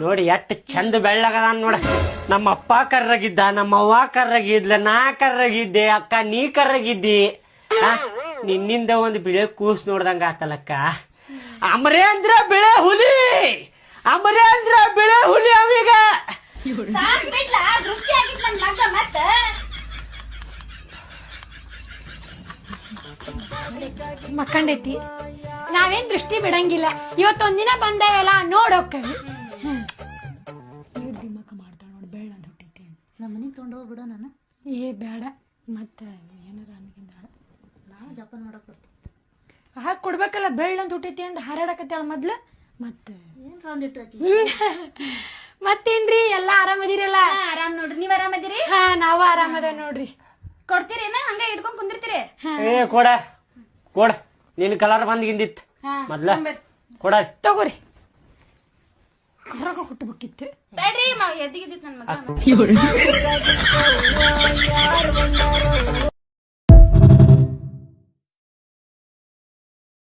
ನೋಡಿ ಎಷ್ಟು ಚಂದ ಬೆಳ್ಳಗದ ನೋಡ. ನಮ್ಮ ಅಪ್ಪ ಕರ್ರಗಿದ್ದ, ನಮ್ಮ ಅವ್ವ ಕರ್ರಗಿದ್ಲ, ನಾ ಕರ್ರಗಿದ್ದೆ, ಅಕ್ಕ ನೀ ಕರ್ರಗಿದ್ದಿ. ನಿನ್ನಿಂದ ಒಂದು ಬಿಳೆ ಕೂಸ್ ನೋಡ್ದಂಗ ಆತಲಕ್ಕ. ಅಮರೇಂದ್ರ ಬಿಳೆ ಹುಲಿ, ಅಮರೇಂದ್ರ ಬಿಳೆ ಹುಲಿ ಅವೀಗ. ಮಕ್ಕಂಡೈತಿ, ನಾವೇನ್ ದೃಷ್ಟಿ ಬಿಡಂಗಿಲ್ಲ. ಇವತ್ತೊಂದಿನ ಬಂದೇವಲ್ಲ ನೋಡೋಕ್ಕವಿ. ದಿಮ್ಮಕ್ಕ ಮಾಡ್ತಾಳ ನೋಡಿ, ಬೆಳ್ಳ ಅಂತ ಹುಟ್ಟೈತಿ. ನಮ್ಮ ಮನೆಗೆ ತೊಗೊಂಡು ಹೋಗ್ಬಿಡ ನಾನು. ಏ ಬೇಡ, ಮತ್ತ ಏನಾರ ಅನ್ಕಿಂದಾಳ. ನಾವು ಜಪಾನ್ ನೋಡಕ್ ಬರ್ತೀವಿ. ಹಾಕಿ ಕೊಡ್ಬೇಕಲ್ಲ, ಬೆಳ್ಳ ಅಂತ ಹುಟ್ಟೈತಿ ಅಂತ ಹಾರಾಡಕತ್ತಾಳ ಮೊದ್ಲು. ಮತ್ತ ಏನ್ರ ಒಂದಿಟ್ರ ಮತ್ತೇನ್ರಿ, ಎಲ್ಲಾ ಆರಾಮದಿರಲ್ಲ? ಆರಾಮ್ ನೋಡ್ರಿ, ನೀವ್ ಆರಾಮದಿರಿ? ಹಾ, ನಾವು ಆರಾಮದ ನೋಡ್ರಿ. ಕೊಡ್ತೀರೇನ ಹಂಗ ಇಟ್ಕೊಂಡ್ ಕುಂದಿರ್ತೀರಿ? ಏ ಕೊಡ ಕೊಡ, ನಿನ್ ಕಲರ್ ಬಂದ್ಗಿಂದಿತ್ತು ಮೊದ್ಲ. ಕೊಡ ತಗೋರಿ, ಕರ್ರಾಗ ಹುಟ್ಟಬೇಕಿತ್ತು. ತಡ್ರಿ, ಎದ್ದಿಗಿದ್ದಿತ್ತು ನನ್ ಮಗ.